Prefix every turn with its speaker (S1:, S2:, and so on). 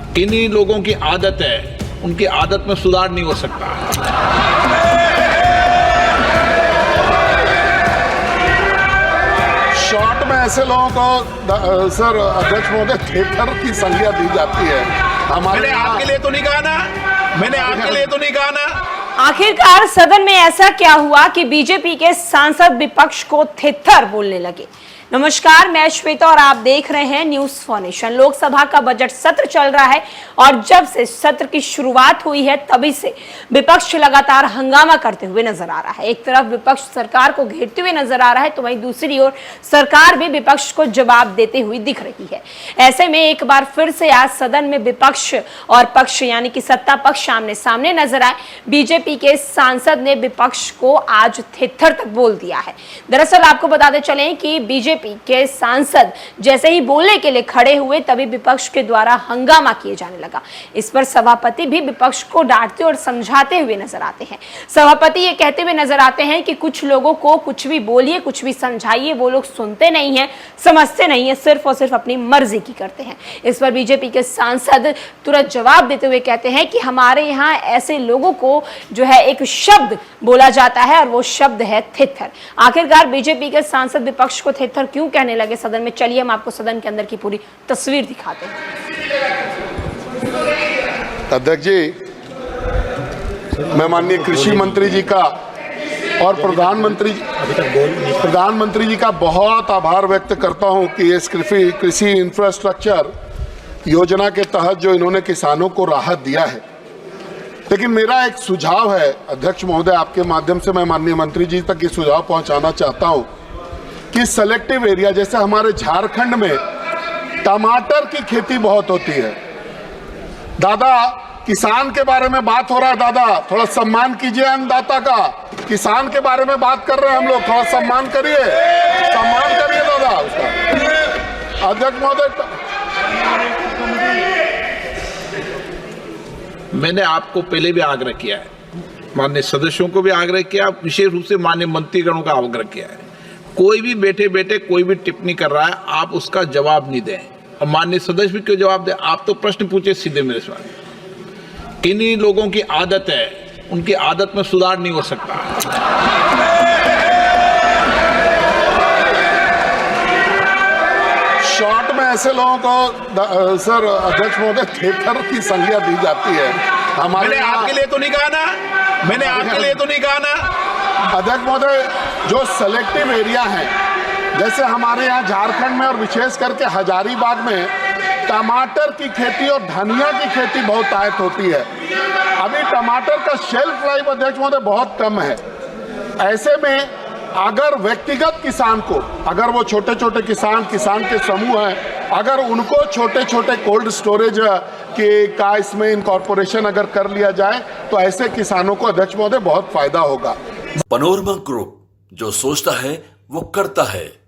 S1: किन्हीं लोगों की आदत है, उनकी आदत में सुधार नहीं हो सकता।
S2: शॉर्ट में ऐसे लोगों को सर अध्यक्ष महोदय थिएटर की संज्ञा दी जाती है।
S1: मैंने आपके लिए तो नहीं कहा ना, मैंने आपके लिए तो नहीं कहा ना।
S3: आखिरकार सदन में ऐसा क्या हुआ कि बीजेपी के सांसद विपक्ष को थित्थर बोलने लगे। नमस्कार, मैं श्वेता और आप देख रहे हैं न्यूज फॉर नेशन। लोकसभा का बजट सत्र चल रहा है और जब से सत्र की शुरुआत हुई है तभी से विपक्ष लगातार हंगामा करते हुए नजर आ रहा है। एक तरफ विपक्ष सरकार को घेरते हुए नजर आ रहा है तो वहीं दूसरी ओर सरकार भी विपक्ष को जवाब देते हुए दिख रही है। ऐसे में एक बार फिर से आज सदन में विपक्ष और पक्ष यानी कि सत्ता पक्ष आमने सामने नजर आए। बीजेपी के सांसद ने विपक्ष को आज थित्थर तक बोल दिया है। दरअसल आपको बताते चलें कि बीजेपी के सांसद जैसे ही बोलने के लिए खड़े हुए तभी विपक्ष के द्वारा हंगामा किए जाने लगा। इस पर सभापति भी विपक्ष को डांटते और समझाते हुए नजर आते हैं। सभापति ये कहते हुए नजर आते हैं कि कुछ लोगों को कुछ भी बोलिए, कुछ भी समझाइए, वो लोग सुनते नहीं हैं, समझते नहीं है, सिर्फ और सिर्फ अपनी मर्जी की करते हैं। इस पर बीजेपी के सांसद तुरंत जवाब देते हुए कहते हैं कि हमारे यहाँ ऐसे लोगों को जो है एक शब्द बोला जाता है और वो शब्द है थित्थर। आखिरकार बीजेपी के सांसद विपक्ष को थित्थर क्यों कहने लगे सदन में, चलिए हम आपको सदन के अंदर की पूरी तस्वीर दिखाते हैं।
S2: अध्यक्ष जी, मैं माननीय कृषि मंत्री जी का और प्रधानमंत्री जी का बहुत आभार व्यक्त करता हूं कि इस कृषि इंफ्रास्ट्रक्चर योजना के तहत जो इन्होंने किसानों को राहत दिया है। लेकिन मेरा एक सुझाव है अध्यक्ष महोदय, आपके माध्यम से मैं माननीय मंत्री जी तक ये सुझाव पहुंचाना चाहता हूं कि सेलेक्टिव एरिया जैसे हमारे झारखंड में टमाटर की खेती बहुत होती है। दादा, किसान के बारे में बात हो रहा है, दादा थोड़ा सम्मान कीजिए अन्नदाता का। किसान के बारे में बात कर रहे हैं हम लोग, थोड़ा सम्मान करिए, सम्मान करिए दादा उसका। अध्यक्ष महोदय,
S1: मैंने आपको पहले भी आग्रह किया है, माननीय सदस्यों को भी आग्रह किया, विशेष रूप से माननीय मंत्रीगणों का आग्रह किया है। कोई भी बैठे बैठे कोई भी टिप्पणी कर रहा है, आप उसका जवाब नहीं दें। और माननीय सदस्य भी क्यों जवाब दें? आप तो प्रश्न पूछे सीधे मेरे सवाल। किन्हीं लोगों की आदत है, उनकी आदत में सुधार नहीं हो सकता।
S2: शॉर्ट में ऐसे लोगों को सर अध्यक्ष महोदय थिएटर की संज्ञा दी जाती है।
S1: मैंने आपके लिए तो नहीं कहा ना, मैंने आपके लिए तो नहीं कहा ना।
S2: अध्यक्ष महोदय, जो सेलेक्टिव एरिया है जैसे हमारे यहाँ झारखंड में और विशेष करके हजारीबाग में टमाटर की खेती और धनिया की खेती बहुत आयत होती है। अभी टमाटर का शेल्फ लाइफ अध्यक्ष महोदय बहुत कम है। ऐसे में अगर व्यक्तिगत किसान को, अगर वो छोटे छोटे किसान के समूह हैं, अगर उनको छोटे छोटे कोल्ड स्टोरेज का इसमें इनकॉर्पोरेशन अगर कर लिया जाए तो ऐसे किसानों को अध्यक्ष महोदय बहुत फायदा होगा।
S4: पनोरमा ग्रुप, जो सोचता है वो करता है।